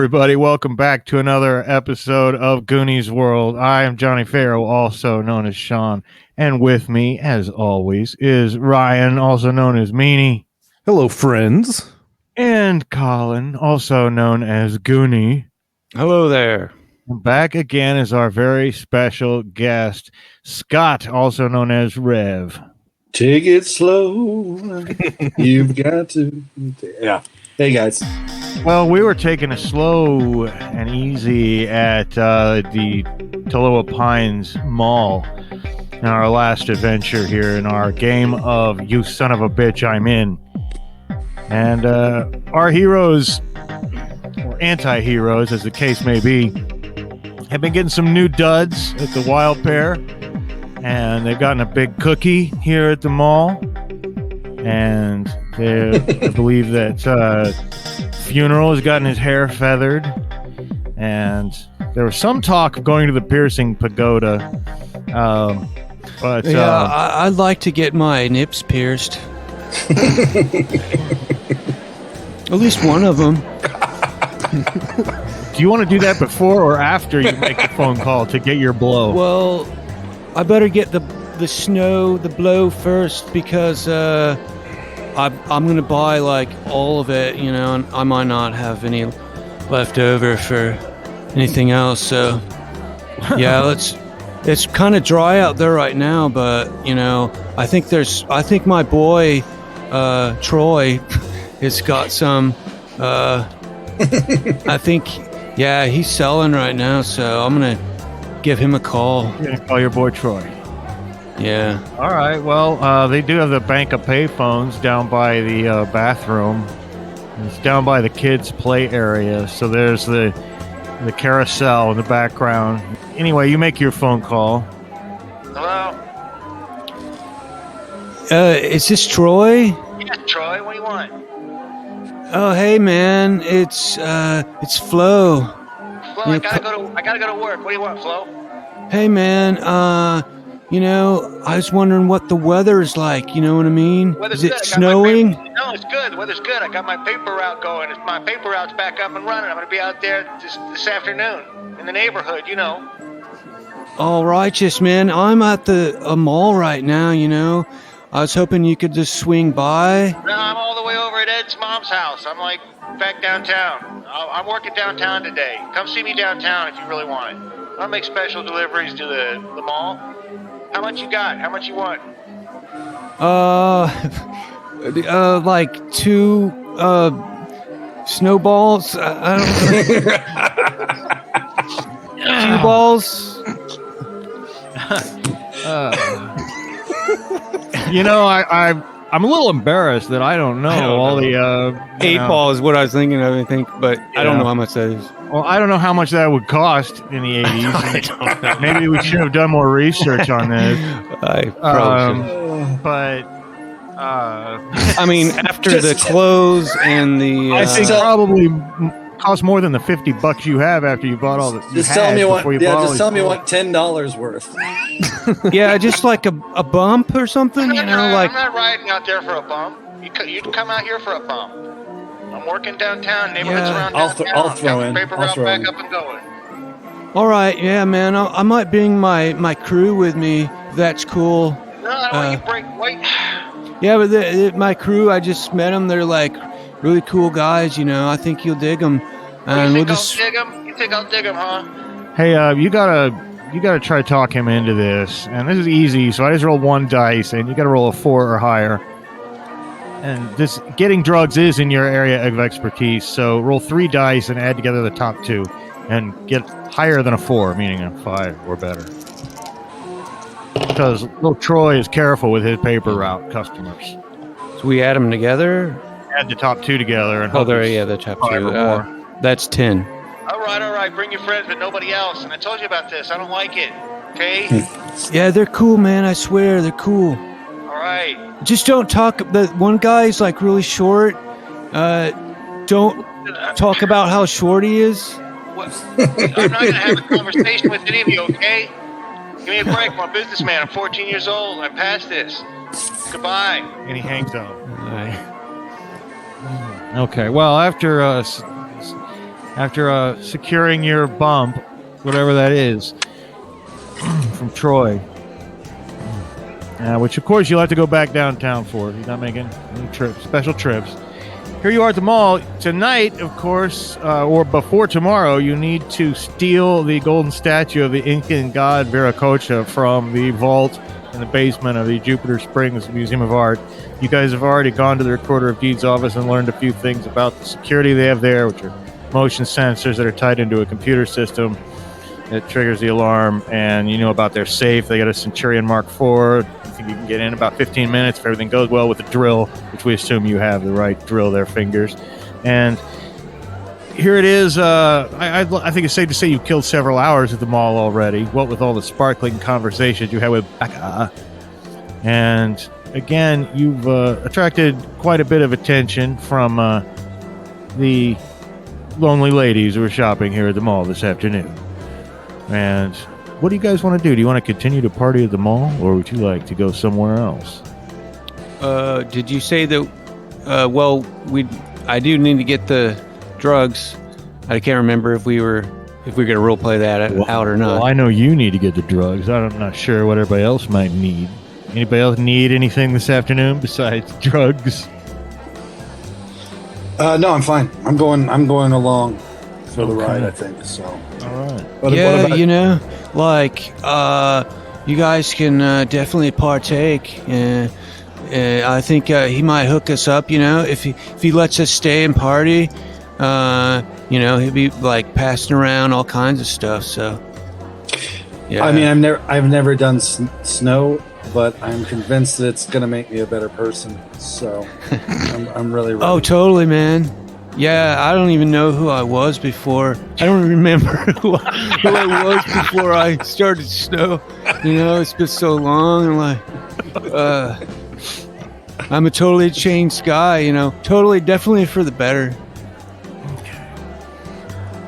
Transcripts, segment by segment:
everybody. Welcome back to another episode of Goonies World. I am Johnny Farrow, also known as Sean. And with me, as always, is Ryan, also known as Meanie. Hello, friends. And Colin, also known as Goonie. Hello there. Back again is our very special guest, Scott, also known as Rev. Take it slow. You've got to. Yeah. Hey, guys. Well, we were taking it slow and easy at the Toloa Pines Mall in our last adventure here in our game of You Son of a Bitch, I'm In. And our heroes, or anti-heroes, as the case may be, have been getting some new duds at the Wild Pear. And they've gotten a big cookie here at the mall. And I believe that Funeral has gotten his hair feathered. And there was some talk of going to the piercing pagoda. But I'd like to get my nips pierced. At least one of them. Do you want to do that before or after you make the phone call to get your blow? Well, I better get the blow first because I'm going to buy like all of it, you know, and I might not have any left over for anything else. So, yeah, it's kind of dry out there right now, but, you know, I think my boy, Troy, has got some, I think, yeah, he's selling right now, so I'm going to give him a call. You're going to call your boy Troy. Yeah. All right. Well, they do have the bank of payphones down by the bathroom. It's down by the kids' play area, so there's the carousel in the background. Anyway, you make your phone call. Hello? Is this Troy? Yeah, Troy, what do you want? Oh, hey, man, it's Flo. Flo, I gotta go to work. What do you want, Flo? Hey, man, you know, I was wondering what the weather is like, you know what I mean? Weather's Is it good. snowing? No, it's good. The weather's good. I got my paper route going. My paper route's back up and running. I'm gonna be out there this afternoon in the neighborhood, you know. All righteous, man. I'm at a mall right now, you know. I was hoping you could just swing by. No, I'm all the way over at Ed's mom's house. I'm like back downtown. I'm working downtown today. Come see me downtown if you really want it. I'll make special deliveries to the mall. How much you got? How much you want? Like 2 snowballs. I don't know. 2 balls. You know, I'm a little embarrassed that I don't know all the 8 ball is what I was thinking of, I think, but I don't know how much that is. Well, I don't know how much that would cost in the 80s. I don't know. Maybe we should have done more research on this. I probably should. But I mean, after the clothes and the I think probably cost more than the $50 you have after you bought all the. Just tell me what. Yeah, just tell me what $10 worth. yeah, just like a bump or something, you know, like. I'm not riding out there for a bump. You come out here for a bump. I'm working downtown, neighborhoods around downtown. I'll throw in. Paper route back up and going. All right, yeah, man. I might bring my crew with me. That's cool. No, I don't want you to break. Wait. Yeah, but my crew, I just met them. They're like really cool guys, you know. I think you'll dig them. And You think I'll dig them, huh? Hey, you gotta try to talk him into this, and this is easy. So I just roll 1 dice, and you gotta roll a 4 or higher. And this getting drugs is in your area of expertise. So roll 3 dice and add together the top 2, and get higher than a 4, meaning a 5 or better. Because little Troy is careful with his paper route customers. So we add them together. Add the top 2 together, and the top 2. That's 10. All right. Bring your friends, but nobody else. And I told you about this. I don't like it. Okay? Yeah, they're cool, man. I swear, they're cool. All right. Just don't talk. The one guy's like really short. Don't talk about how short he is. What? I'm not going to have a conversation with any of you, okay? Give me a break. I'm a businessman. I'm 14 years old. I'm past this. Goodbye. And he hangs up. Okay, well, after after securing your bump, whatever that is, from Troy, which of course you'll have to go back downtown for. You're not making any special trips. Here you are at the mall. Tonight, of course, or before tomorrow, you need to steal the golden statue of the Incan god Viracocha from the vault in the basement of the Jupiter Springs Museum of Art. You guys have already gone to the Recorder of Deeds office and learned a few things about the security they have there, which are motion sensors that are tied into a computer system that triggers the alarm, and you know about their safe. They got a Centurion Mark IV. You think you can get in about 15 minutes if everything goes well with the drill, which we assume you have the right drill there, fingers. And here it is. I think it's safe to say you've killed several hours at the mall already, what with all the sparkling conversations you had with Becca. And again, you've attracted quite a bit of attention from the lonely ladies who are shopping here at the mall this afternoon. And what do you guys want to do? Do you want to continue to party at the mall, or would you like to go somewhere else? Did you say that? Well, I do need to get the drugs. I can't remember if we're gonna role play that out or not. Well, I know you need to get the drugs. I'm not sure what everybody else might need. Anybody else need anything this afternoon besides drugs? No, I'm fine. I'm going along for the ride, I think. So. All right. What Yeah, about- you know, like you guys can definitely partake. I think he might hook us up. You know, if he lets us stay and party, you know, he'll be like passing around all kinds of stuff. So, yeah. I mean, I've never done snow, but I'm convinced that it's going to make me a better person. So, I'm really ready. Oh, totally, man. Yeah, I don't even know who I was before. I don't remember who I was before I started snow. You know, it's been so long, and like, I'm a totally changed guy. You know, totally, definitely for the better.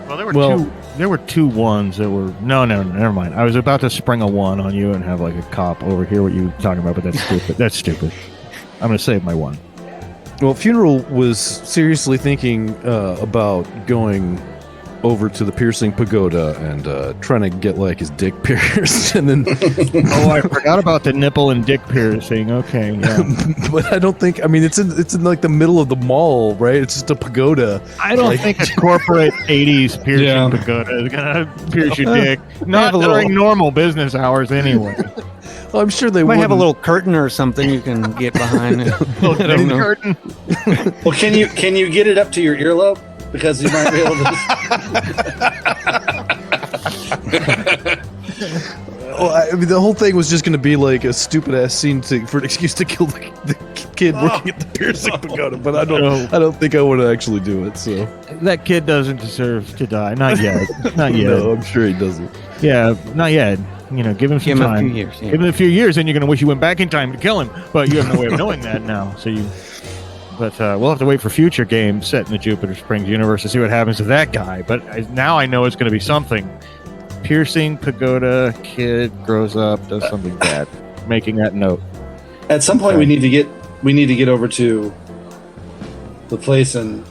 Well, there were two ones that were no, never mind. I was about to spring a one on you and have like a cop overhear what you were talking about, but that's stupid. That's stupid. I'm going to save my one. Well, Funeral was seriously thinking about going over to the piercing pagoda and trying to get like his dick pierced, and then I forgot about the nipple and dick piercing. Okay, yeah. but I don't think. I mean, it's in like the middle of the mall, right? It's just a pagoda. I don't think it's corporate 80s piercing pagoda is gonna pierce your dick. Not during normal business hours, anyway. Well, I'm sure they might would have a little curtain or something you can get behind. Little curtain. Well, can you get it up to your earlobe? Because you might be able to. Well, I mean, the whole thing was just going to be like a stupid ass scene for an excuse to kill the kid working at the piercing pagoda. But I don't think I want to actually do it. So that kid doesn't deserve to die. Not yet. Not yet. No, I'm sure he doesn't. Yeah, not yet. You know, give him some time. A few years. Yeah. Give him a few years, and you're going to wish you went back in time to kill him. But you have no way of knowing that now. So you. But we'll have to wait for future games set in the Jupiter Springs universe to see what happens to that guy. But now I know it's going to be something. Piercing pagoda kid grows up, does something bad. Making that note. At some point, we need to get over to the place and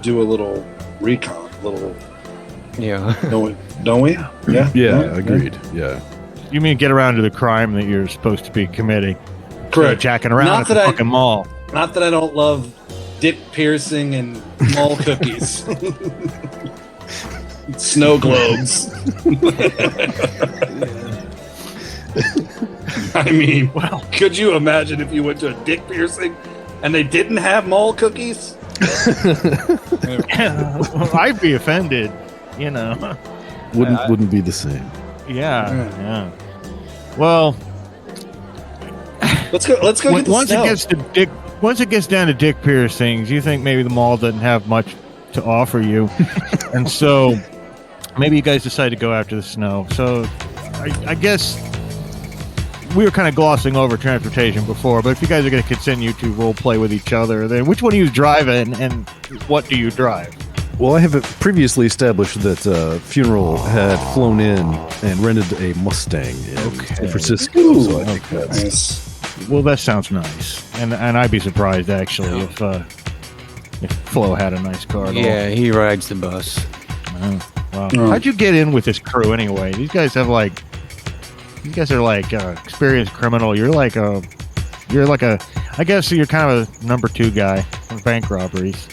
do a little recon. Yeah. Don't we? Yeah. Yeah. Agreed. Yeah. You mean get around to the crime that you're supposed to be committing? Correct. Jacking around at the fucking mall. Not that I don't love dick piercing and mall cookies. Snow globes. I mean, could you imagine if you went to a dick piercing and they didn't have mall cookies? I'd be offended, you know. Wouldn't be the same. Yeah. Well, let's go get the snow. Once it gets down to dick piercings, you think maybe the mall doesn't have much to offer you. And so maybe you guys decide to go after the snow. So I guess we were kind of glossing over transportation before, but if you guys are going to continue to role play with each other, then which one of you is driving and what do you drive? Well, I have previously established that Funeral had flown in and rented a Mustang in San Francisco. Ooh, so I think that's nice. Well, that sounds nice, and I'd be surprised actually if If Flo had a nice car. Yeah, he rides the bus. Wow. Oh. How'd you get in with this crew anyway? These guys are like experienced criminal. I guess you're kind of a number 2 guy for bank robberies.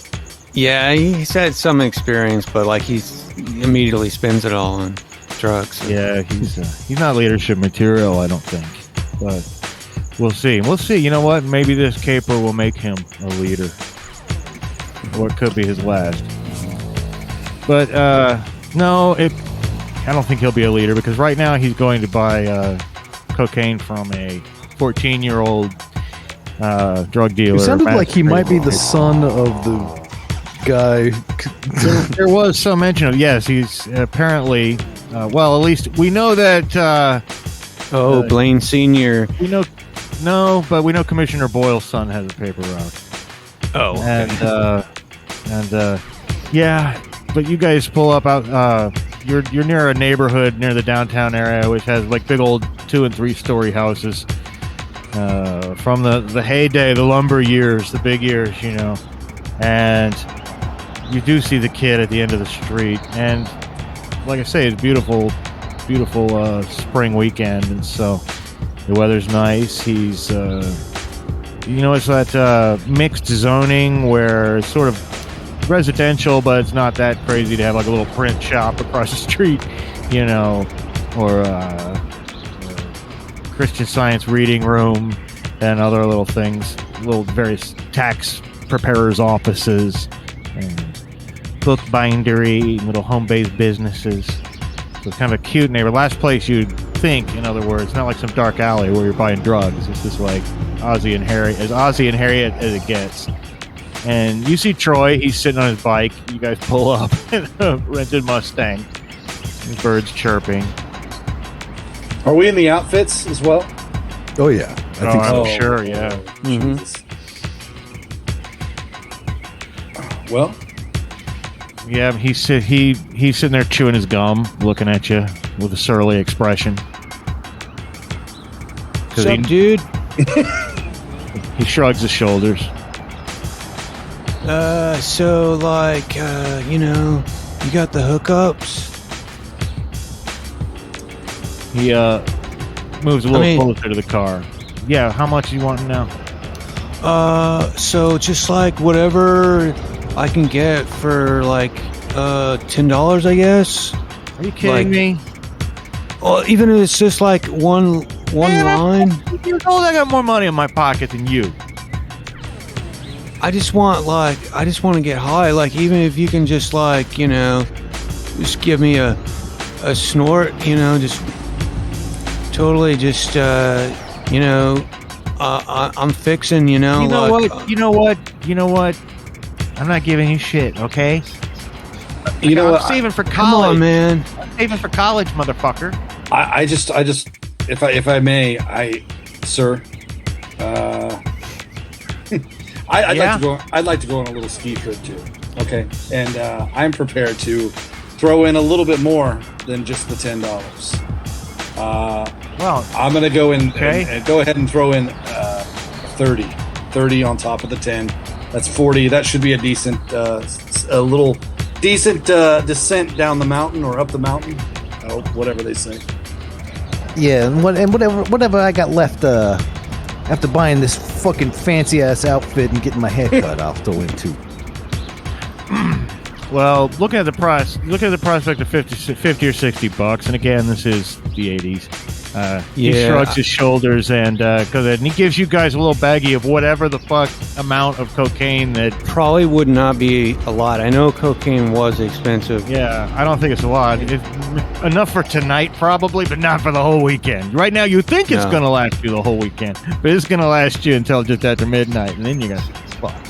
Yeah, he's had some experience, but like he immediately spends it all on drugs. So. Yeah, he's not leadership material, I don't think. But we'll see. We'll see. You know what? Maybe this caper will make him a leader. Or it could be his last. But no, I don't think he'll be a leader because right now he's going to buy cocaine from a 14-year-old drug dealer. It sounded like he might be the son of the guy. There was some mention of, yes, he's apparently, well, at least we know that. Blaine Sr. We know, no, but we know Commissioner Boyle's son has a paper route. Oh. And yeah, but you guys pull up out, you're near a neighborhood near the downtown area, which has like big old 2- and 3-story houses. From the heyday, the lumber years, the big years, you know, and you do see the kid at the end of the street, and like I say, it's beautiful spring weekend, and so the weather's nice. He's it's that mixed zoning where it's sort of residential, but it's not that crazy to have like a little print shop across the street, you know, or Christian Science reading room and other little things, little various tax preparers' offices and book bindery, little home-based businesses. So it's kind of a cute neighborhood. Last place you'd think, in other words, not like some dark alley where you're buying drugs. It's just like Ozzie and Harriet as it gets. And you see Troy, he's sitting on his bike. You guys pull up in a rented Mustang. There's birds chirping. Are we in the outfits as well? Oh yeah, I think so. I'm sure, yeah. Mm-hmm. Well, Yeah, he's sitting there chewing his gum, looking at you with a surly expression. What's up, dude? He shrugs his shoulders. So like, you got the hookups? He moves a little closer to the car. Yeah, how much you want now? So just like whatever I can get for like $10, I guess. Are you kidding me? Well, even if it's just like one line. You know I got more money in my pocket than you. I just want to get high. Like even if you can just like just give me a snort. Just totally just I'm fixing. You know what? I'm not giving you shit, okay? I'm saving for college. Come on, man. I'm saving for college, motherfucker. I just, if I may, sir, I'd like to go on a little ski trip too. Okay, and I'm prepared to throw in a little bit more than just the $10. Well, I'm gonna go in okay. and go ahead and throw in 30 on top of the 10. That's 40. That should be a decent, descent down the mountain or up the mountain. Oh, whatever they say. Yeah, and whatever I got left after buying this fucking fancy ass outfit and getting my hair cut, I'll throw in too. Well, looking at the prospect of 50 or $60, and again, this is the 80s. He shrugs his shoulders and he gives you guys a little baggie of whatever the fuck amount of cocaine that Probably would not be a lot. I know cocaine was expensive. Yeah, I don't think it's a lot. It's enough for tonight, probably, but not for the whole weekend. Right now, you think it's going to last you the whole weekend, but it's going to last you until just after midnight, and then you got fucked.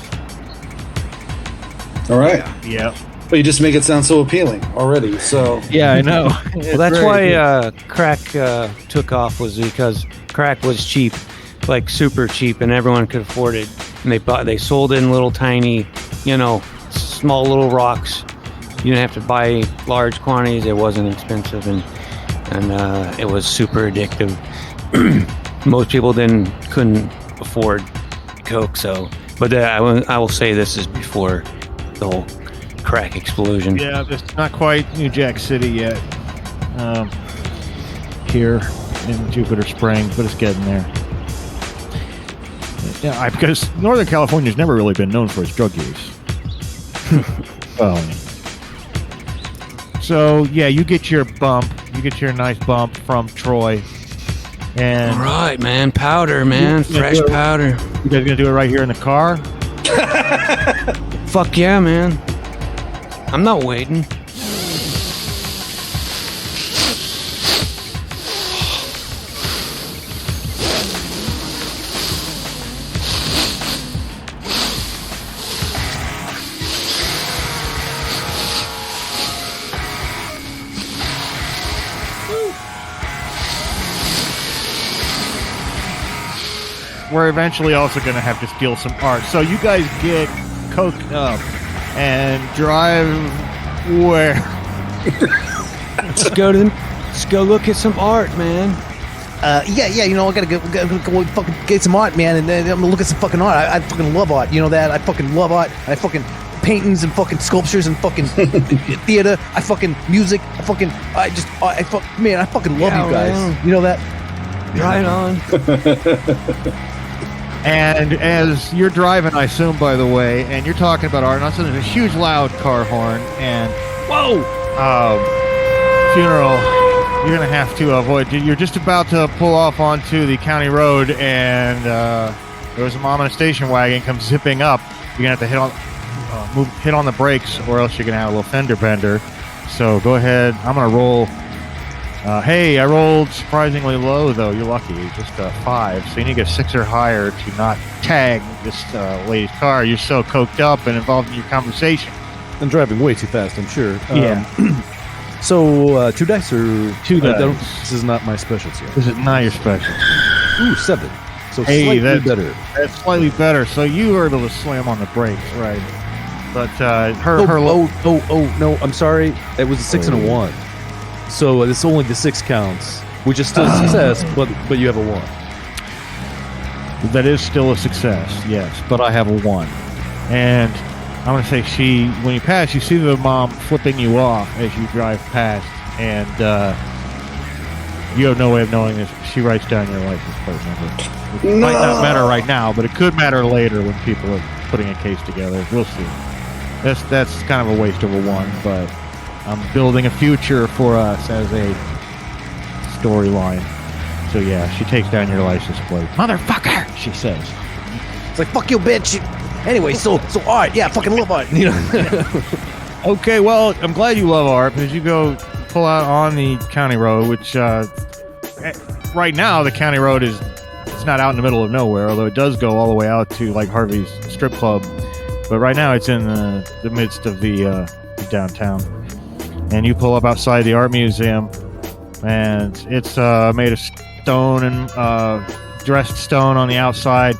All right. Yeah. But you just make it sound so appealing already. So Yeah, I know. Well, that's why crack took off, was because crack was cheap, like super cheap, and everyone could afford it. And they sold it in little tiny, small little rocks. You didn't have to buy large quantities. It wasn't expensive, and it was super addictive. Most people couldn't afford coke, so But I will say this is before the whole crack explosion. Yeah, it's not quite New Jack City yet. Here in Jupiter Springs, but it's getting there. Yeah, because Northern California's never really been known for its drug use. Well, so yeah, you get your bump. You get your nice bump from Troy. And All right, man. Powder, man. Fresh powder. You guys gonna do it right here in the car? Fuck yeah, man. I'm not waiting. We're eventually also going to have to steal some art. So you guys get coked up and drive where? Let's go look at some art, man. Yeah, I gotta go fucking get some art, man, and then I'm gonna look at some fucking art. I fucking love art, you know that? I fucking love art. I fucking paintings and fucking sculptures and fucking theater. I fucking music. I fucking love you guys. Man. You know that? Right on. And as you're driving, I assume, by the way, and you're talking about art, and all of a sudden there's a huge loud car horn, and funeral, you're going to have to avoid. You're just about to pull off onto the county road, and there was a mom in a station wagon comes zipping up. You're going to have to hit on the brakes, or else you're going to have a little fender bender. So go ahead. I'm going to roll. Hey, I rolled surprisingly low, though. You're lucky. Just 5. So you need to get 6 or higher to not tag this lady's car. You're so coked up and involved in your conversation. I'm driving way too fast, I'm sure. Yeah. So 2 dice or 2 dice? This is not my specialty. This is not your special. Ooh, 7. So Hey, slightly that's better. That's slightly better. So you were able to slam on the brakes, right? But her. No, I'm sorry. It was a 6 and a 1. So it's only the 6 counts, which is still a success, but you have a 1. That is still a success, yes. But I have a 1. And I'm going to say when you pass, you see the mom flipping you off as you drive past. And you have no way of knowing this. She writes down your license plate number. It might not matter right now, but it could matter later when people are putting a case together. We'll see. That's kind of a waste of a 1, but I'm building a future for us as a storyline. So yeah, she takes down your license plate. Motherfucker, she says. It's like, fuck you, bitch. Anyway, so art. Yeah, I fucking love art. You know? Okay, well, I'm glad you love art because you go pull out on the county road, which right now the county road it's not out in the middle of nowhere, although it does go all the way out to like Harvey's strip club. But right now it's in the midst of the downtown. And you pull up outside the art museum, and it's made of stone and dressed stone on the outside.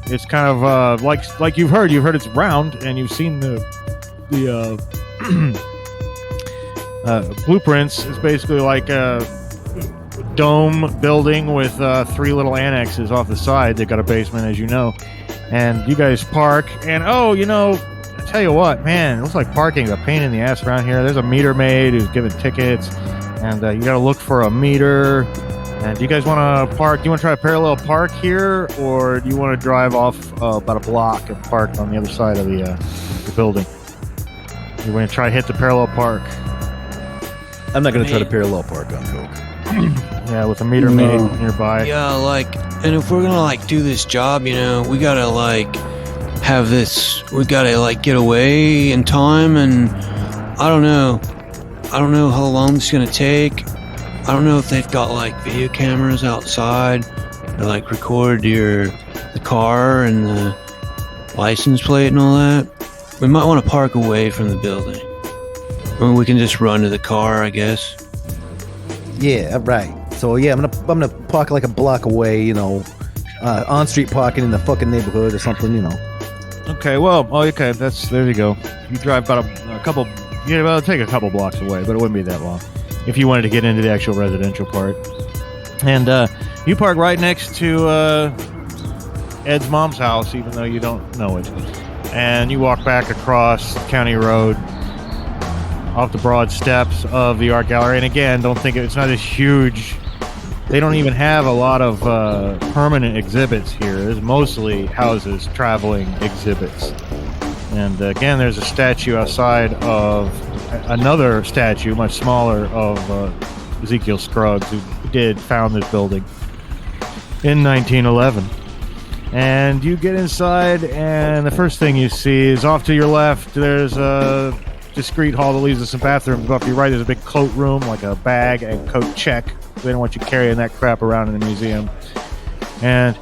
It's kind of like you've heard it's round, and you've seen the blueprints. It's basically like a dome building with 3 little annexes off the side. They've got a basement, as you know, and you guys park. And tell you what, man, it looks like parking's a pain in the ass around here. There's a meter maid who's giving tickets, and you got to look for a meter. And do you guys want to park? Do you want to try a parallel park here, or do you want to drive off about a block and park on the other side of the building? You want to try hit the parallel park? I'm not going to try to parallel park on Coke. Yeah, with a meter maid nearby. Yeah, and if we're gonna do this job, we gotta have this. We gotta get away in time, and I don't know how long this is gonna take. I don't know if they've got video cameras outside to record the car and the license plate and all that. We might want to park away from the building. Or we can just run to the car, I guess. Yeah, right. So yeah, I'm gonna park a block away, on street parking in the fucking neighborhood or something, Okay, well, okay, there you go. You drive about a couple. Yeah, well, it'll take a couple blocks away, but it wouldn't be that long if you wanted to get into the actual residential part. And you park right next to Ed's mom's house, even though you don't know it. And you walk back across County Road off the broad steps of the art gallery. And again, don't think it's not as huge. They don't even have a lot of permanent exhibits here. There's mostly houses, traveling exhibits. And again, there's a statue outside of another statue, much smaller, of Ezekiel Scruggs, who found this building in 1911. And you get inside, and the first thing you see is off to your left, there's a discreet hall that leads to some bathrooms. Off to your right, there's a big coat room, like a bag and coat check. They don't want you carrying that crap around in the museum. And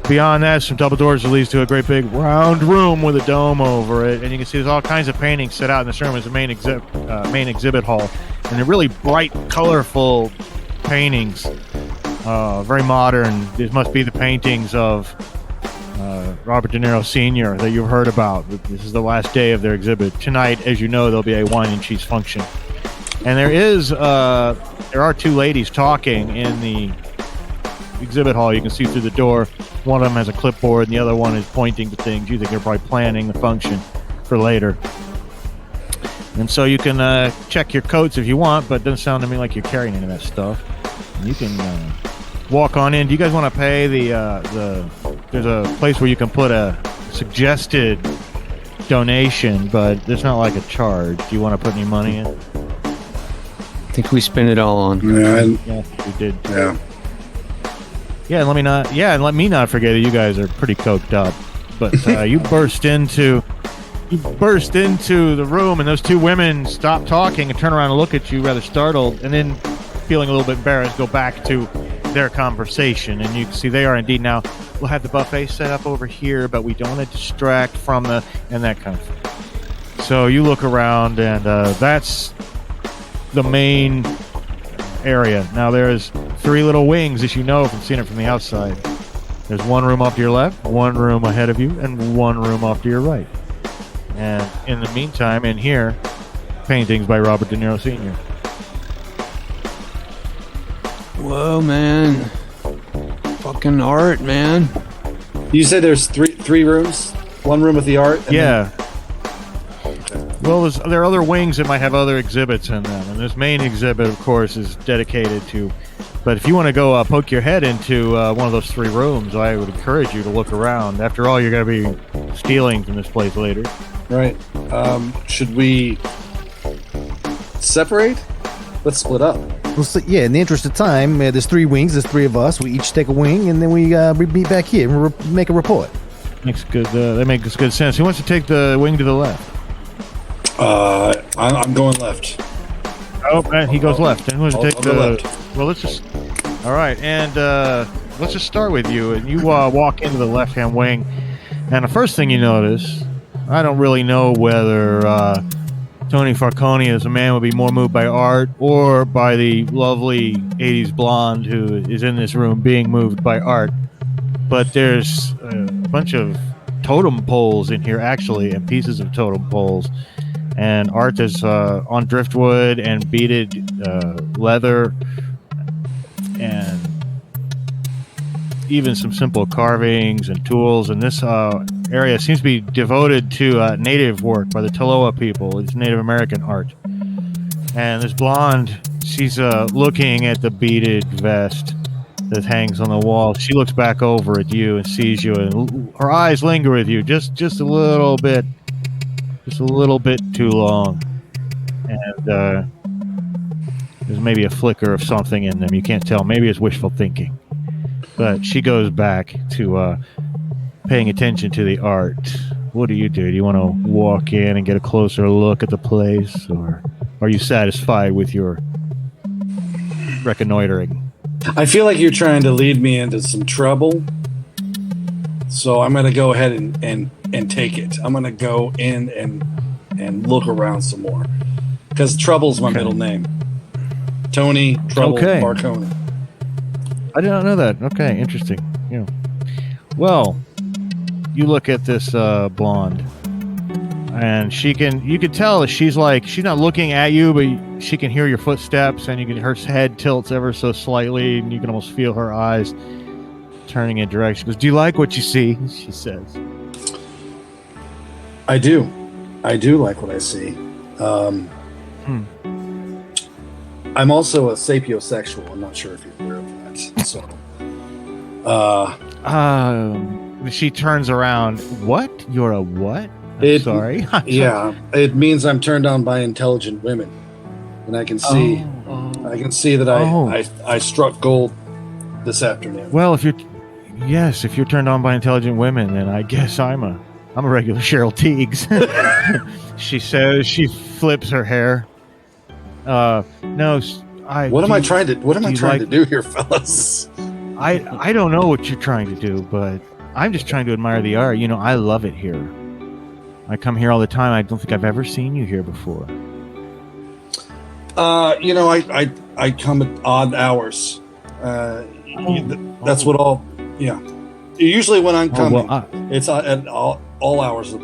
beyond that, some double doors that leads to a great big round room with a dome over it. And you can see there's all kinds of paintings set out in this room as the main exhibit hall. And they're really bright, colorful paintings. Very modern. These must be the paintings of Robert De Niro Sr. that you've heard about. This is the last day of their exhibit. Tonight, as you know, there'll be a wine and cheese function. And there are two ladies talking in the exhibit hall. You can see through the door. One of them has a clipboard, and the other one is pointing to things. You think they're probably planning the function for later. And so you can check your coats if you want, but it doesn't sound to me like you're carrying any of that stuff. And you can walk on in. Do you guys want to pay there's a place where you can put a suggested donation, but there's not like a charge. Do you want to put any money in? I think we spent it all on. Yeah, Yeah, we did. yeah. Yeah, and let me not forget that you guys are pretty coked up. But you burst into the room, and those two women stop talking and turn around and look at you rather startled, and then feeling a little bit embarrassed, go back to their conversation. And you can see they are indeed now, we'll have the buffet set up over here, but we don't want to distract from and that kind of thing. So you look around, and that's the main area. Now there's three little wings, as you know from seeing it from the outside. There's one room off to your left, one room ahead of you, and one room off to your right. And in the meantime, in here, paintings by Robert De Niro Sr. Whoa, man. Fucking art, man. You said there's three rooms? One room with the art? And Yeah. Well, there are other wings that might have other exhibits in them. And this main exhibit, of course, is dedicated to... But if you want to go poke your head into one of those three rooms, I would encourage you to look around. After all, you're going to be stealing from this place later. Right. Should we separate? Let's split up. Well, so, yeah, in the interest of time, there's three wings. There's three of us. We each take a wing, and then we meet back here and make a report. Makes good. That makes good sense. Who wants to take the wing to the left? I'm going left. Oh, he goes left. And who wants to take I'll go left. Well, let's just. All right, and let's just start with you. And you walk into the left-hand wing, and the first thing you notice, I don't really know whether Tony Falcone as a man would be more moved by art or by the lovely 80s blonde who is in this room being moved by art. But there's a bunch of totem poles in here, actually, and pieces of totem poles. And art is on driftwood and beaded leather, and even some simple carvings and tools. And this area seems to be devoted to native work by the Tolowa people. It's Native American art. And this blonde, she's looking at the beaded vest that hangs on the wall. She looks back over at you and sees you, and her eyes linger with you just a little bit. Just a little bit too long. And there's maybe a flicker of something in them. You can't tell. Maybe it's wishful thinking. But she goes back to paying attention to the art. What do? Do you want to walk in and get a closer look at the place? Or are you satisfied with your reconnoitering? I feel like you're trying to lead me into some trouble. So I'm going to go ahead and take it. I'm going to go in and look around some more. Because Trouble's my middle name. Tony Trouble Marconi. I did not know that. Okay, interesting. Yeah. Well, you look at this blonde, and you can tell that she's not looking at you, but she can hear your footsteps, and her head tilts ever so slightly, and you can almost feel her eyes turning in direction. Goes, do you like what you see? She says. I do. I do like what I see. I'm also a sapiosexual. I'm not sure if you're aware of that. So, she turns around. What? You're a what? Sorry. Yeah, it means I'm turned on by intelligent women, and I can see. I can see that I struck gold this afternoon. Well, if you're turned on by intelligent women, then I guess I'm a regular Cheryl Teagues. She says. She flips her hair. No, What am I trying to do here, fellas? I don't know what you're trying to do, but I'm just trying to admire the art. I love it here. I come here all the time. I don't think I've ever seen you here before. I come at odd hours. That's what all. Yeah. Usually when I'm coming, it's at all hours of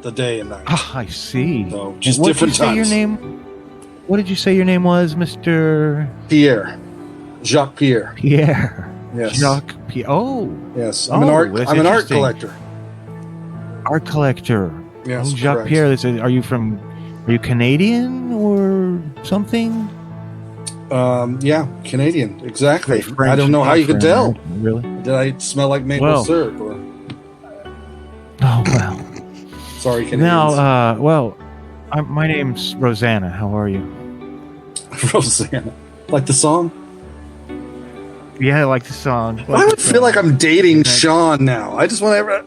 the day and night. I see. So just different times. Your name? What did you say your name was, Mr. Pierre? Jacques Pierre. Pierre. Yes. Jacques Pierre. Oh. Yes. I'm an art collector. Art collector. Yes. Jacques correct. Pierre. Are you Canadian or something? Yeah, Canadian. Exactly. French, I don't know how you could tell. Really? Did I smell like maple syrup? Or... Oh well. Sorry, Canadians. Now, my name's Rosanna. How are you? Rosanna. Like the song? Yeah, I like the song. I would feel like I'm dating Sean now. I just want to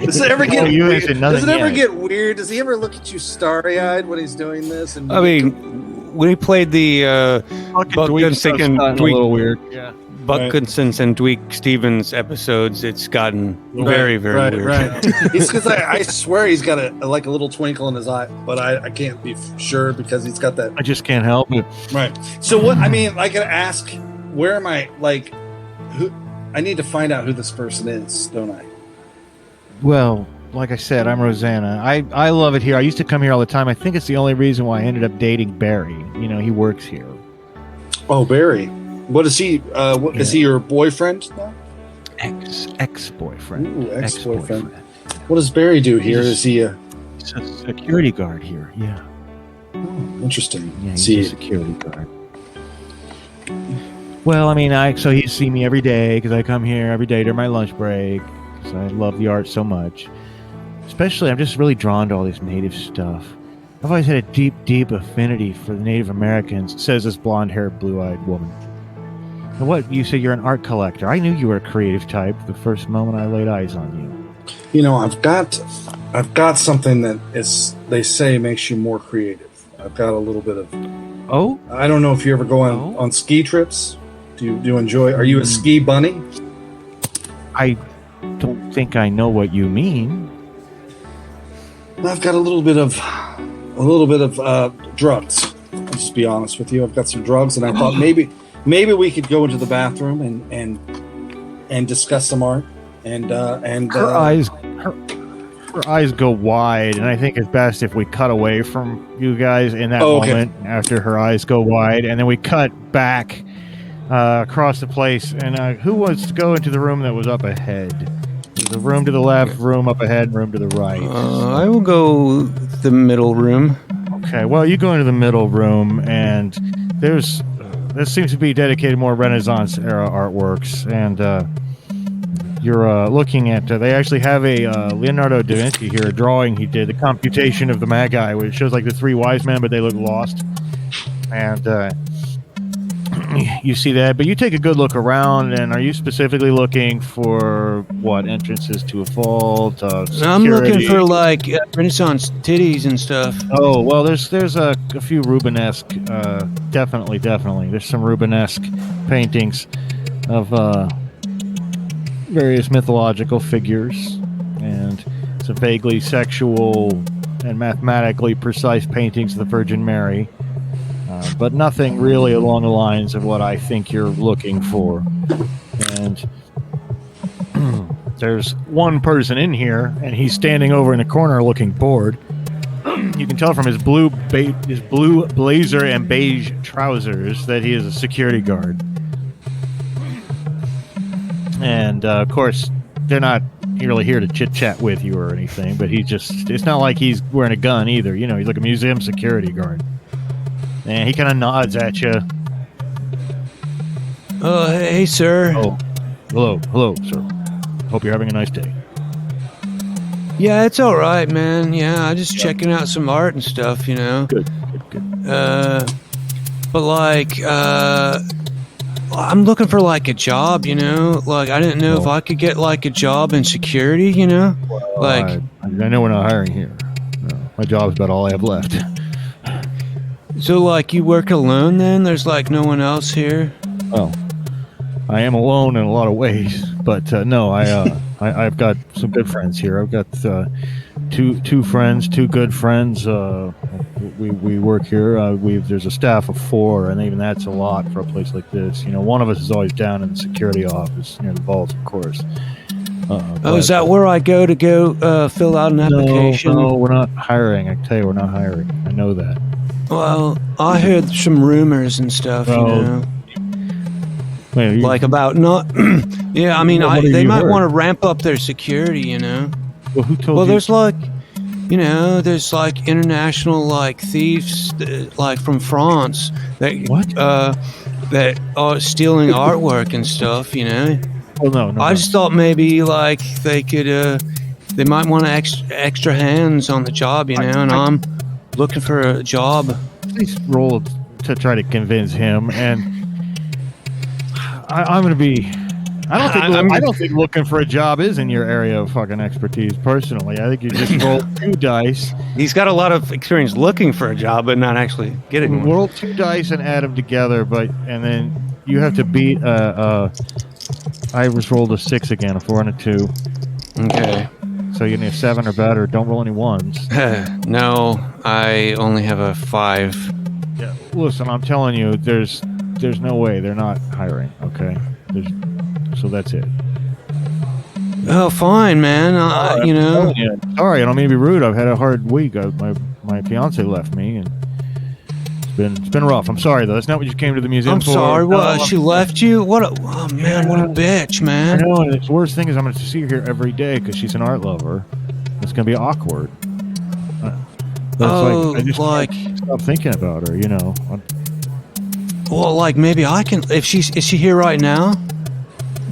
Does it ever get weird? Does it ever get weird? Does he ever look at you starry-eyed when he's doing this? And I mean, when he played the Buck Gunson and a little weird. Yeah. Buck Gunson and Dweek Stevens episodes, it's gotten very, very weird. Right. It's because I swear he's got a little twinkle in his eye, but I can't be sure because he's got that. I just can't help it. Right. So what? I mean, I could ask, where am I? Like, who? I need to find out who this person is, don't I? Well, like I said, I'm Rosanna. I love it here. I used to come here all the time. I think it's the only reason why I ended up dating Barry. He works here. Oh, Barry. What is he? Is he your boyfriend now? Ex-boyfriend. Ooh, ex-boyfriend. What does Barry do here? Is he a security guard here? Yeah. Oh, interesting. Yeah, he's a security guard. Well, I mean, so he'd see me every day because I come here every day during my lunch break because I love the art so much. Especially, I'm just really drawn to all this native stuff. I've always had a deep, deep affinity for the Native Americans, says this blonde-haired, blue-eyed woman. And what? You say you're an art collector. I knew you were a creative type the first moment I laid eyes on you. I've got something that is, they say, makes you more creative. I've got a little bit of... Oh? I don't know if you ever go on ski trips. Do you enjoy... Are you a ski bunny? I don't think I know what you mean. I've got a little bit of drugs. I'll just be honest with you. I've got some drugs, and I thought maybe we could go into the bathroom and discuss some art. Her eyes go wide, and I think it's best if we cut away from you guys in that moment after her eyes go wide, and then we cut back across the place. And who wants to go into the room that was up ahead? The room to the left, room up ahead, room to the right. I will go the middle room. Okay, well, you go into the middle room, and this seems to be dedicated more Renaissance era artworks, and you're looking at. They actually have a Leonardo da Vinci here, a drawing he did, the computation of the Magi, which shows like the three wise men, but they look lost, and you see that. But you take a good look around, and are you specifically looking for what, entrances to a vault? Security? I'm looking for like Renaissance titties and stuff. Oh well, there's a few Rubenesque. Definitely. There's some Rubenesque paintings of various mythological figures, and some vaguely sexual and mathematically precise paintings of the Virgin Mary. But nothing really along the lines of what I think you're looking for. And there's one person in here, and he's standing over in the corner looking bored. You can tell from his blue blazer and beige trousers that he is a security guard. And of course, they're not really here to chit chat with you or anything. But it's not like he's wearing a gun either. You know, he's like a museum security guard. And he kind of nods at you. Oh, hey, sir. Oh, hello, sir. Hope you're having a nice day. Yeah, it's all right, man. Yeah, I'm just checking out some art and stuff, you know. Good. But like, I'm looking for like a job, you know. Like, I didn't know if I could get like a job in security, you know. Like, I know we're not hiring here. No, my job's about all I have left. so like, you work alone then? There's like no one else here. Well, I am alone in a lot of ways, but no, I've got some good friends here. I've got two good friends. We work here. There's a staff of 4, and even that's a lot for a place like this. You know, one of us is always down in the security office near the vault, of course. Is that where I go to fill out an application? No, we're not hiring. I tell you, we're not hiring. I know that. Well, I heard some rumors and stuff, you know. Wait, like about not. Yeah, I mean, they might want to ramp up their security, you know. Well, who told you? Well, there's like, you know, there's like international like thieves, like from France that are stealing artwork and stuff, you know. Well, no. I just thought maybe like they could, they might want extra hands on the job, you know. And I'm looking for a job. Please roll to try to convince him, and I'm going to be. I don't think looking for a job is in your area of fucking expertise. Personally, I think you just roll 2 dice. He's got a lot of experience looking for a job, but not actually getting one. Roll 2 dice and add them together, and then you have to beat. I just rolled a 6 again, a 4 and a 2. Okay. So you need a 7 or better. Don't roll any 1s. No, I only have a 5. Yeah, listen, I'm telling you, there's no way they're not hiring. Okay, so that's it. Oh, fine, man. You know. Sorry, I don't mean to be rude. I've had a hard week. My fiance left me, and it's been rough. I'm sorry though. That's not what you came to the museum for. I'm sorry. What? She left you? What? Oh man, what a bitch, man. I know. And the worst thing is I'm going to see her here every day because she's an art lover. It's going to be awkward. I just can't stop thinking about her. You know. Well, like maybe I can. Is she here right now?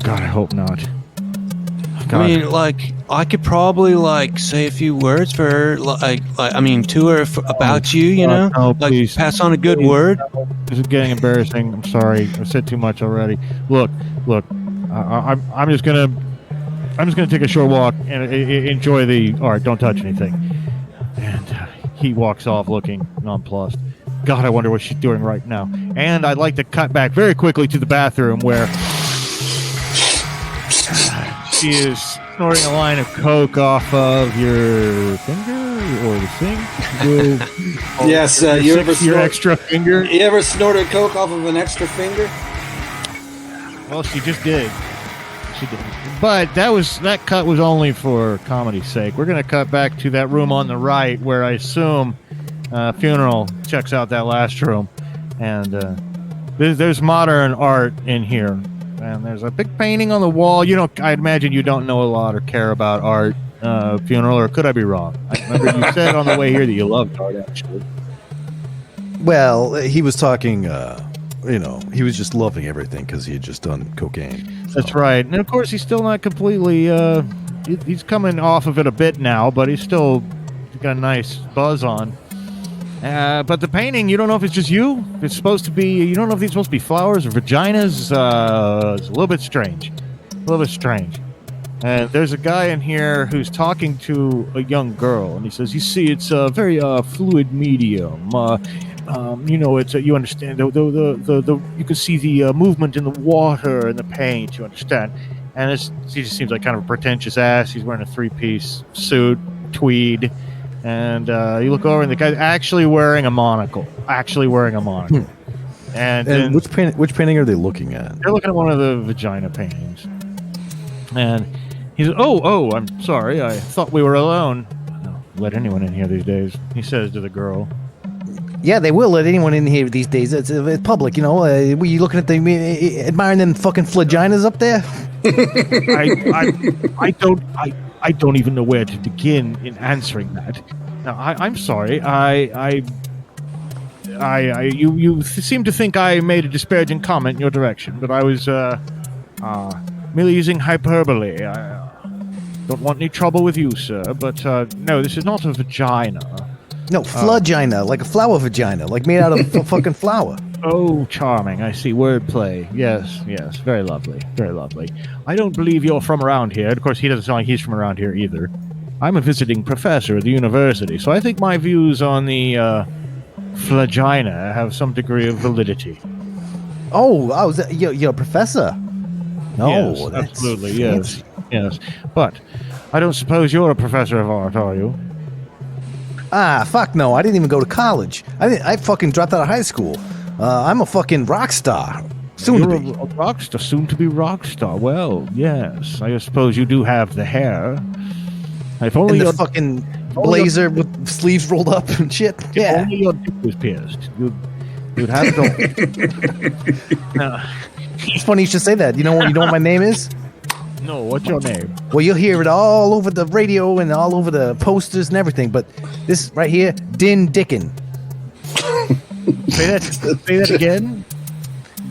God, I hope not. God. I mean, like I could probably like say a few words for her, to her about you. You know, no, please. Pass on a good word. This is getting embarrassing. I'm sorry. I've said too much already. Look. I'm just gonna take a short walk and enjoy the art. Don't touch anything. And he walks off looking nonplussed. God, I wonder what she's doing right now. And I'd like to cut back very quickly to the bathroom where she is snorting a line of coke off of your finger or the sink. Yes, your extra finger. You ever snorted coke off of an extra finger? Well, she just did. She did. But that cut was only for comedy's sake. We're going to cut back to that room on the right where I assume Funeral checks out that last room. And there's modern art in here. And there's a big painting on the wall. I imagine you don't know a lot or care about art, Funeral, or could I be wrong? I remember you said on the way here that you loved art, actually. Well, he was talking, he was just loving everything because he had just done cocaine. So. That's right. And of course, he's still not completely, he's coming off of it a bit now, but he's got a nice buzz on. But the painting, you don't know if it's just you. It's supposed to be, you don't know if these are supposed to be flowers or vaginas. It's a little bit strange. And there's a guy in here who's talking to a young girl, and he says, "You see, it's a very fluid medium. It's you understand. The you can see the movement in the water and the paint. You understand." And he just seems like kind of a pretentious ass. He's wearing a 3-piece suit, tweed, and you look over, and the guy's actually wearing a monocle. And which painting are they looking at? They're looking at one of the vagina paintings. And he says, "Oh, I'm sorry. I thought we were alone." I don't let anyone in here these days, he says to the girl. Yeah, they will let anyone in here these days. It's public, you know. Were you looking at admiring them fucking flaginas up there? I don't even know where to begin in answering that. Now, I'm sorry. You seem to think I made a disparaging comment in your direction, but I was merely using hyperbole. I don't want any trouble with you, sir, but no, this is not a vagina. No, flagina, like a flower vagina, like made out of fucking flour. Oh, charming. I see. Wordplay. Yes. Very lovely. Very lovely. I don't believe you're from around here. Of course, he doesn't sound like he's from around here either. I'm a visiting professor at the university, so I think my views on the flagina have some degree of validity. Oh, you're a professor? No, yes, that's absolutely, fancy. yes. But I don't suppose you're a professor of art, are you? Ah, fuck no. I didn't even go to college. I fucking dropped out of high school. I'm a fucking rock star. Soon You're to be. a rock star, soon to be rock star. Well, yes. I suppose you do have the hair. If only And the your fucking blazer with sleeves rolled up and shit. if only your dick was pierced, you'd have it all. It's funny you should say that. You know what my name is? No, what's your name? Well, you'll hear it all over the radio and all over the posters and everything, but this right here, Din Dickin. Say that again.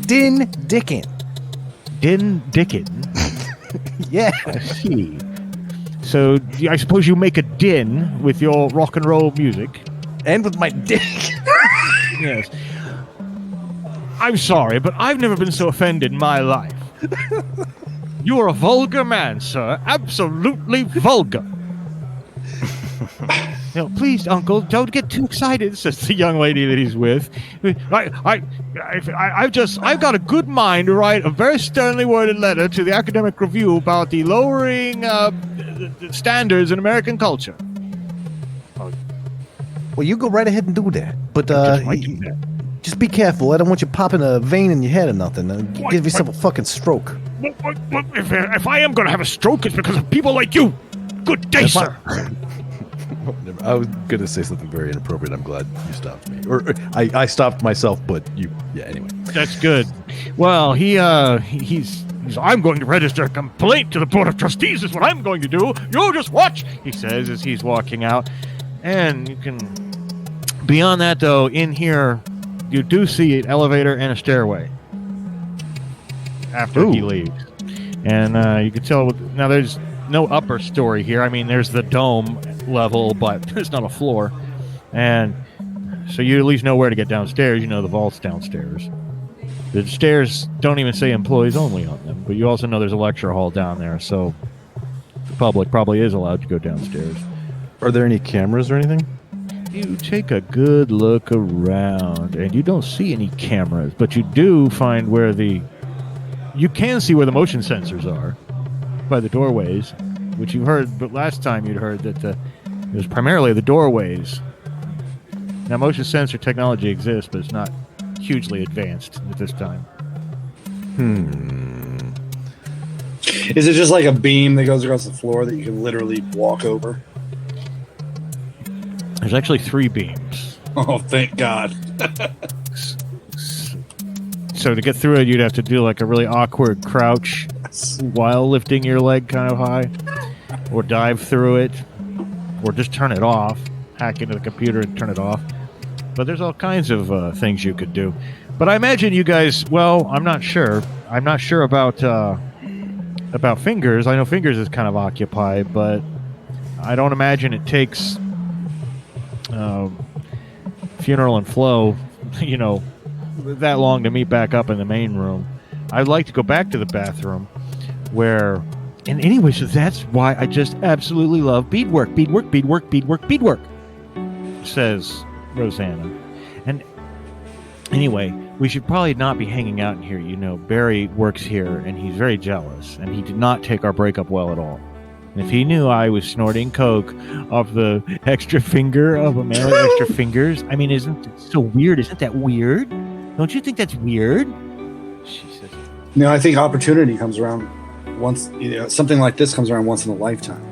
Din Dickin. Din Dickin. Yeah. I see. So I suppose you make a din with your rock and roll music. And with my dick. Yes. I'm sorry, but I've never been so offended in my life. You are a vulgar man, sir. Absolutely vulgar. No, please, Uncle, don't get too excited, says the young lady that he's with. I've got a good mind to write a very sternly worded letter to the Academic Review about the lowering the standards in American culture. Well, you go right ahead and do that. But that. just be careful. I don't want you popping a vein in your head or nothing. Give yourself a fucking stroke. If I am going to have a stroke, it's because of people like you. Good day, sir. I was going to say something very inappropriate. I'm glad you stopped me. Or I stopped myself, but you... Yeah, anyway. That's good. Well, he's I'm going to register a complaint to the Board of Trustees is what I'm going to do. You just watch, he says as he's walking out. And you can... Beyond that, though, in here, you do see an elevator and a stairway after he leaves. And you can tell... Now, there's no upper story here. I mean, there's the dome level, but there's not a floor. And so you at least know where to get downstairs. You know the vault's downstairs. The stairs don't even say employees only on them, but you also know there's a lecture hall down there, so the public probably is allowed to go downstairs. Are there any cameras or anything? You take a good look around, and you don't see any cameras, but you do find where you can see where the motion sensors are by the doorways, which you've heard, but last time you'd heard that it was primarily the doorways. Now, motion sensor technology exists, but it's not hugely advanced at this time. Is it just like a beam that goes across the floor that you can literally walk over? There's actually 3 beams. Oh, thank God. So to get through it, you'd have to do like a really awkward crouch while lifting your leg kind of high, or dive through it, or just turn it off, hack into the computer and turn it off. But there's all kinds of things you could do. But I imagine you guys, well, I'm not sure. I'm not sure about Fingers. I know Fingers is kind of occupied, but I don't imagine it takes Funeral and Flo, that long to meet back up in the main room. I'd like to go back to the bathroom where, and anyway, so that's why I just absolutely love beadwork, says Rosanna. And anyway, we should probably not be hanging out in here. Barry works here and he's very jealous, and he did not take our breakup well at all. And if he knew I was snorting coke off the extra finger of a man with extra fingers, I mean, isn't it so weird? Isn't that weird? Don't you think that's weird? She says, I think opportunity comes around once, something like this comes around once in a lifetime.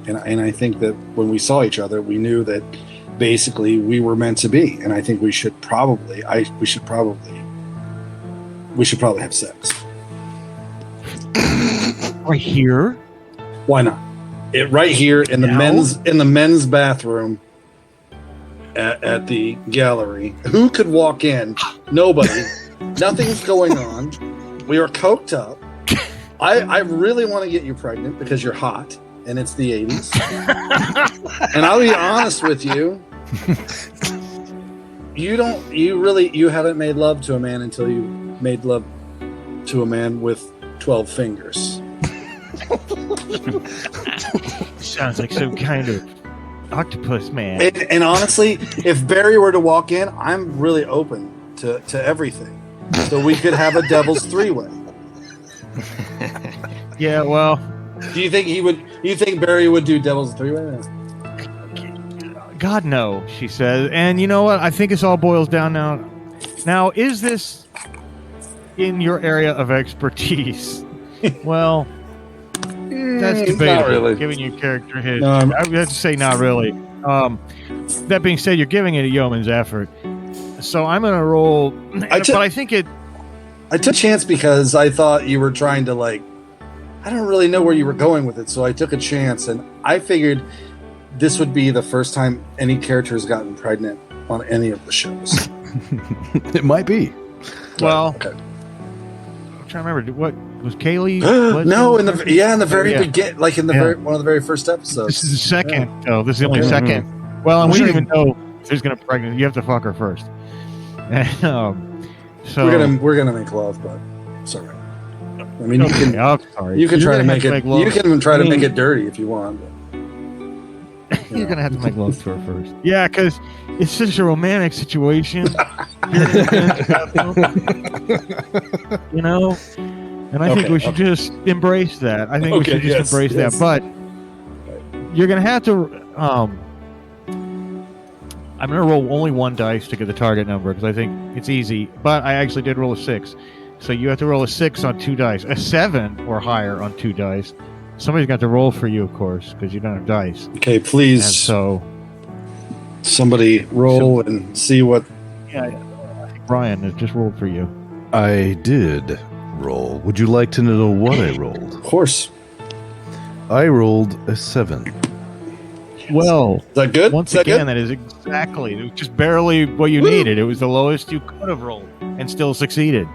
And I think that when we saw each other, we knew that basically we were meant to be, and I think we should probably have sex. Right here? Why not? It right here in the men's bathroom at the gallery. Who could walk in? Nobody. Nothing's going on. We are coked up. I really want to get you pregnant because you're hot and it's the 80s. And I'll be honest with you. You haven't made love to a man until you made love to a man with 12 fingers. Sounds like some kind of octopus man. And honestly, if Barry were to walk in, I'm really open to everything. So we could have a devil's three-way. Yeah, well, Do you think Barry would do devil's three-way? God no, she says. And you know what? I think this all boils down now. Now, is this in your area of expertise? Well, that's debatable. Not really. Giving you character hits. No, I would have to say not really. That being said, you're giving it a yeoman's effort. So I'm going to roll. But I think it. I took a chance because I thought you were trying to I don't really know where you were going with it, so I took a chance, and I figured this would be the first time any character has gotten pregnant on any of the shows. It might be. Well, okay. I'm trying to remember. What was Kaylee? No, in the very beginning, one of the very first episodes. This is the second. Oh, this is the only second. Well, and we don't even know if there's going to pregnant. You have to fuck her first. So we're gonna make love, but it's all right. I mean, you can try to make it. You can try to make it dirty if you want. But, you're gonna have to make love to her first. Yeah, because it's such a romantic situation. You know, and I think we should just embrace that. I think we should just embrace that. But you're gonna have to. I'm going to roll only one dice to get the target number because I think it's easy. But I actually did roll a 6. So you have to roll a 6 on 2 dice. A 7 or higher on 2 dice. Somebody's got to roll for you, of course, because you don't have dice. Okay, please. And so somebody roll and see what... Yeah, I think Brian has just rolled for you. I did roll. Would you like to know what I rolled? Of course. I rolled a 7. Well, is that good? Once again, that is exactly. It was just barely what you needed. It was the lowest you could have rolled and still succeeded.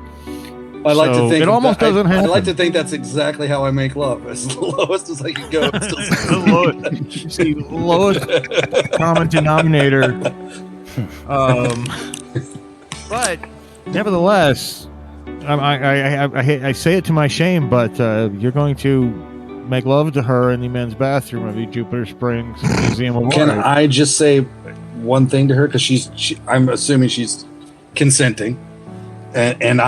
I like to think it almost doesn't happen. I like to think that's exactly how I make love. As the lowest as I can go. The lowest common denominator. But nevertheless, I say it to my shame, but you're going to make love to her in the men's bathroom of the Jupiter Springs Museum of Art. Can I just say one thing to her? Because I'm assuming she's consenting, and then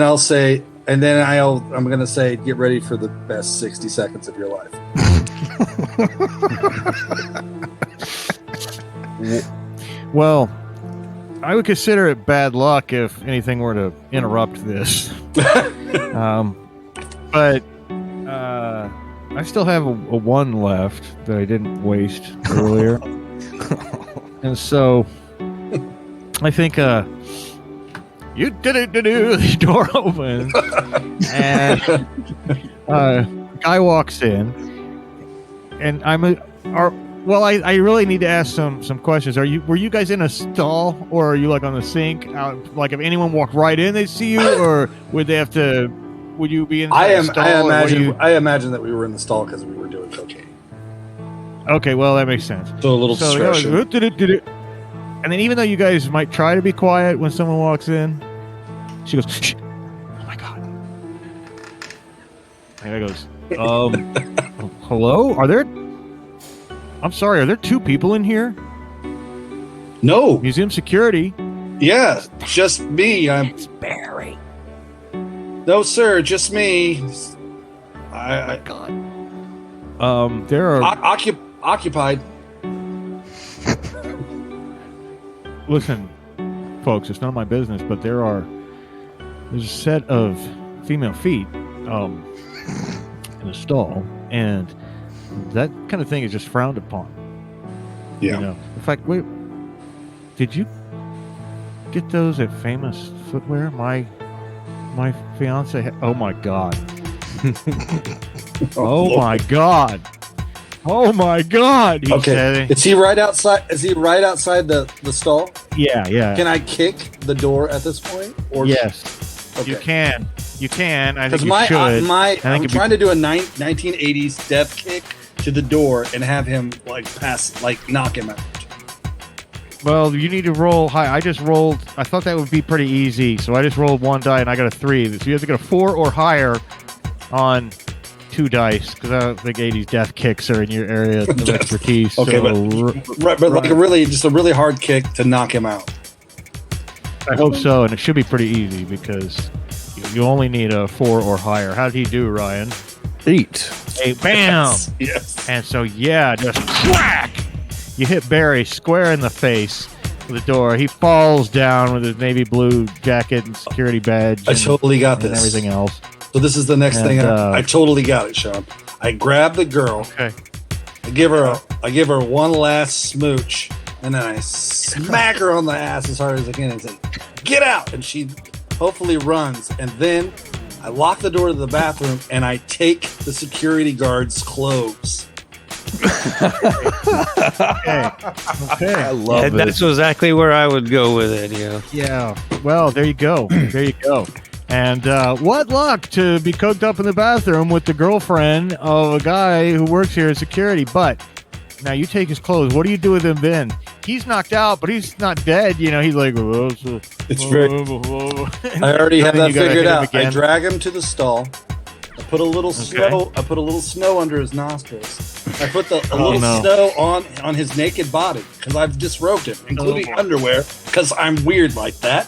I'll say, I'm going to say, get ready for the best 60 seconds of your life. Well, I would consider it bad luck if anything were to interrupt this. But I still have a 1 left that I didn't waste earlier. And so I think you did it, the door opens and guy walks in, and I really need to ask some questions. Were you guys in a stall, or are you like on the sink out, like if anyone walked right in they see you, or would you be in the stall? I imagine that we were in the stall because we were doing cocaine. Okay, well that makes sense. So a little distraction. And then even though you guys might try to be quiet when someone walks in, she goes, shh. Oh my God. And I goes, hello? Are there 2 people in here? No. Museum security. Yeah, just me. It's Barry. No, sir, just me. God. There are occupied. Listen, folks, it's none of my business, but there's a set of female feet in a stall, and that kind of thing is just frowned upon. Yeah. You know, in fact, wait, did you get those at Famous Footwear? My fiance. Oh my god. Oh my god. Oh my god. He said, Is he right outside? Is he right outside the stall? yeah. Can I kick the door at this point? Or Yes. Okay. You can. I think Because you should. I'm trying to do a 1980s death kick to the door and have him knock him out. Well, you need to roll high. I just rolled. I thought that would be pretty easy, so I just rolled 1 die and I got a 3. So you have to get a 4 or higher on 2 dice because I don't think 80s death kicks are in your area of expertise. Okay, so, but like a really hard kick to knock him out. I hope so, and it should be pretty easy because you only need a 4 or higher. How did he do, Ryan? 8. 8. Bam! Yes. And so, just crack! You hit Barry square in the face with the door. He falls down with his navy blue jacket and security badge. I totally got and this. everything else. So this is the next And, thing. I totally got it, Sean. I grab the girl. Okay. I give her one last smooch, and then I smack her on the ass as hard as I can and say, "Get out!" And she hopefully runs. And then I lock the door to the bathroom and I take the security guard's clothes. Okay. I love it. That's exactly where I would go with it. Yeah. Well, there you go. And what luck to be cooked up in the bathroom with the girlfriend of a guy who works here as security. But now you take his clothes. What do you do with him then? He's knocked out, but he's not dead. You know, he's like, It's very. I already have that figured out. I drag him to the stall. I put a little snow. I put a little snow under his nostrils. I put a little snow on his naked body because I've disrobed him, including underwear, because I'm weird like that.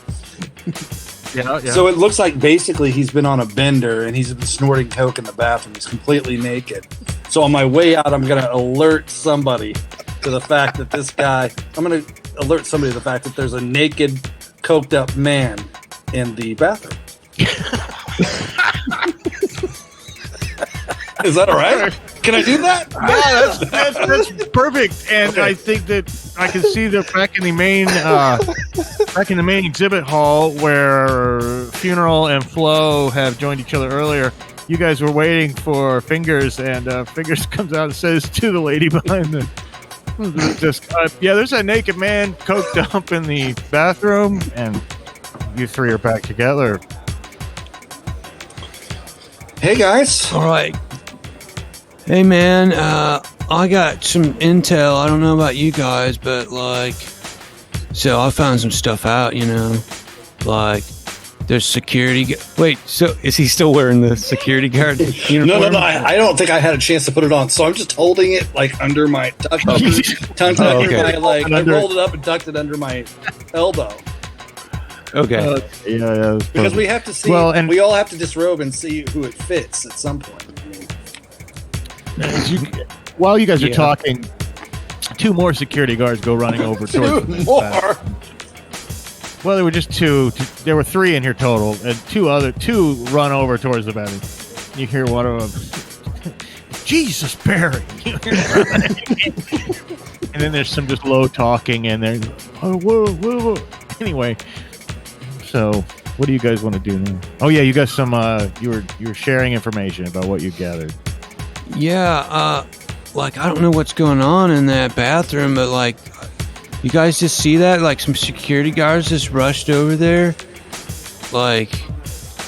Yeah. So it looks like basically he's been on a bender and he's been snorting coke in the bathroom. He's completely naked. So on my way out, I'm going to alert somebody to the fact that this guy. I'm going to alert somebody to the fact that there's a naked, coked up man in the bathroom. Is that all right? Can I do that? Yeah, that's perfect. And okay. I think that I can see that back in the main exhibit hall where Funeral and Flo have joined each other earlier. You guys were waiting for Fingers, and Fingers comes out and says to the lady behind them, there's a naked man coked up in the bathroom, and you three are back together. Hey, guys. All right. Hey, man, I got some intel. I don't know about you guys, but, so I found some stuff out, there's security. Wait, so is he still wearing the security guard uniform? No. I don't think I had a chance to put it on, so I'm just holding it, under my tongue. I rolled it up and tucked it under my elbow. Okay. Yeah. Because we have to see, we all have to disrobe and see who it fits at some point. While you guys are talking, 2 more security guards go running over towards the more. Well, there were just 2. There were 3 in here total, and 2 run over towards the bathroom. You hear one of them, "Jesus, Barry!" And then there's some just low talking, and they're, "Oh, whoa." Anyway, so what do you guys want to do now? Oh yeah, you got some. You were sharing information about what you gathered. Yeah, I don't know what's going on in that bathroom, but you guys just see that? Some security guards just rushed over there.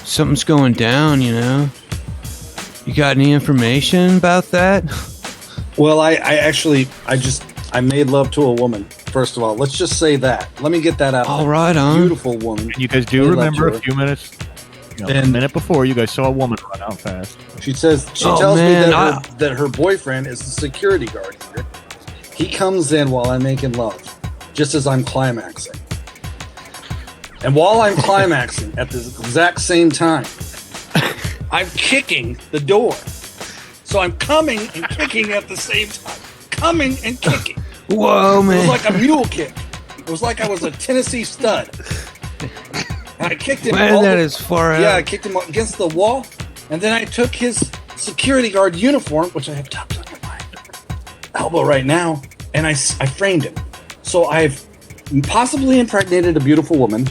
Something's going down, You got any information about that? Well, I made love to a woman. First of all, let's just say that. Let me get that out. All right, beautiful woman. And you guys do remember a few minutes. A minute before, you guys saw a woman run out fast. She tells me that her boyfriend is the security guard here. He comes in while I'm making love, just as I'm climaxing. And while I'm climaxing, at the exact same time, I'm kicking the door. So I'm coming and kicking at the same time. Coming and kicking. Whoa, man. It was like a mule kick. It was like I was a Tennessee stud. I kicked him. Man, that is far out. Yeah, I kicked him against the wall, and then I took his security guard uniform, which I have tucked under my elbow right now, and I framed him. So I've possibly impregnated a beautiful woman.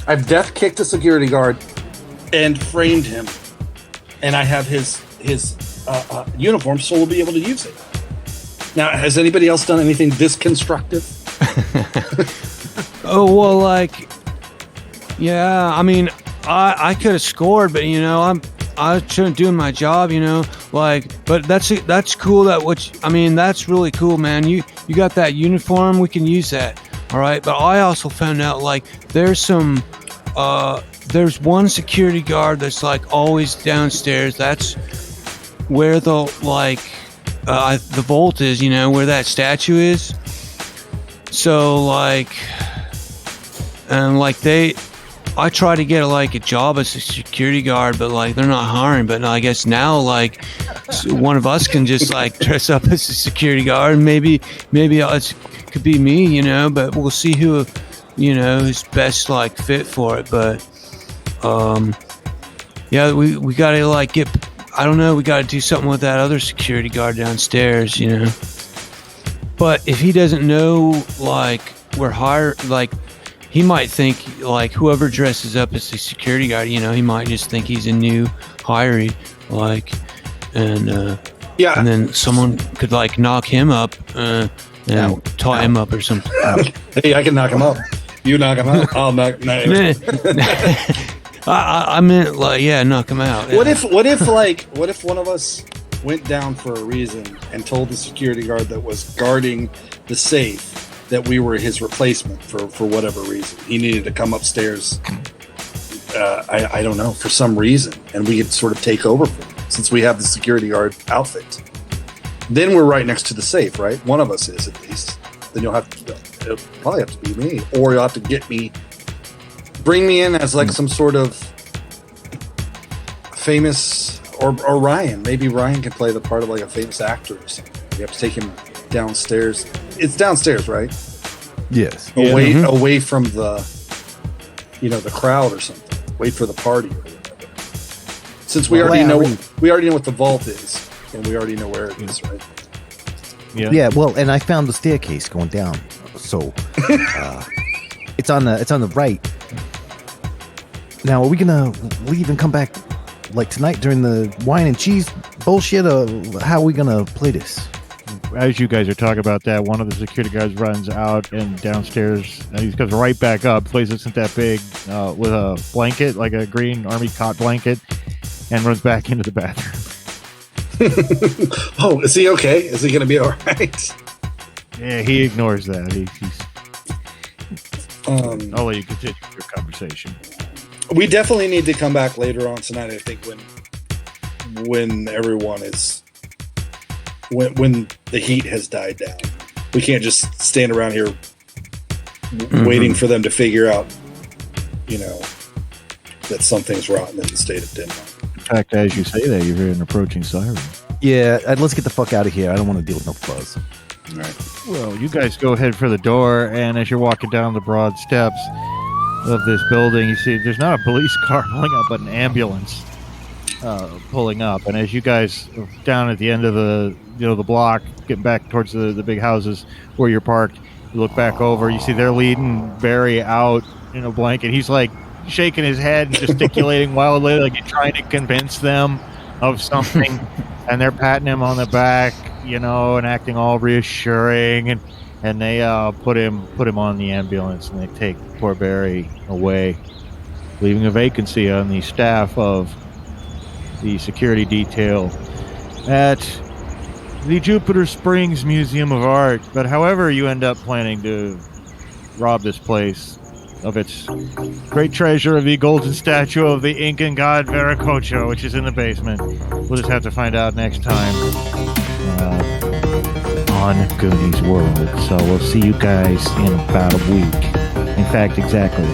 I've death kicked a security guard and framed him, and I have his uniform, so we'll be able to use it. Now, has anybody else done anything this constructive? Oh, well, like, yeah, I mean, I could have scored, but, I was doing my job, like, but that's cool. That's really cool, man. You got that uniform, we can use that. All right. But I also found out, like, there's one security guard that's like always downstairs. That's where the vault is, where that statue is. So I try to get a job as a security guard, but they're not hiring. But I guess now one of us can just dress up as a security guard. Maybe it could be me, but we'll see who is best fit for it. But yeah, we gotta get. I don't know. We gotta do something with that other security guard downstairs, But if he doesn't know we're hired, he might think whoever dresses up as a security guard, he might just think he's a new hiree, yeah. And then someone could knock him up and tie him up or something. Hey, I can knock him up. You knock him out. I'll knock. I meant knock him out. Yeah. What if one of us went down for a reason and told the security guard that was guarding the safe that we were his replacement for whatever reason? He needed to come upstairs. I don't know, for some reason, and we could sort of take over for him since we have the security guard outfit. Then we're right next to the safe, right? One of us is, at least. Then it'll probably have to be me, or you'll have to bring me in as some sort of famous, or Ryan. Maybe Ryan can play the part of a famous actor or something. You have to take him downstairs. It's downstairs, right? Yes. Away from the crowd or something. Wait for the party or whatever. Since we already know what the vault is, and we already know where it is, right? Yeah. Yeah. Well, and I found the staircase going down, so it's on the right. Now, are we gonna leave and come back tonight during the wine and cheese bullshit, or how are we gonna play this? As you guys are talking about that, one of the security guards runs out and downstairs, and he comes right back up. Place isn't that big, with a blanket, like a green army cot blanket, and runs back into the bathroom. Oh, is he okay? Is he going to be all right? Yeah, he ignores that. I'll let you continue your conversation. We definitely need to come back later on tonight, I think, when everyone is... When the heat has died down. We can't just stand around here waiting for them to figure out, that something's rotten in the state of Denmark. In fact, as you say that, you hear an approaching siren. Yeah, let's get the fuck out of here. I don't want to deal with no fuzz. All right. Well, you guys go ahead for the door, and as you're walking down the broad steps of this building, you see there's not a police car pulling up, but an ambulance pulling up. And as you guys are down at the end of the block, getting back towards the big houses where you're parked, you look back over, you see they're leading Barry out in a blanket. He's shaking his head and gesticulating wildly, trying to convince them of something. And they're patting him on the back, and acting all reassuring. And they put him on the ambulance, and they take poor Barry away, leaving a vacancy on the staff of the security detail at the Jupiter Springs Museum of Art. But however you end up planning to rob this place of its great treasure of the golden statue of the Incan god Viracocha, which is in the basement, we'll just have to find out next time on Goonies World. So we'll see you guys in about a week. In fact, exactly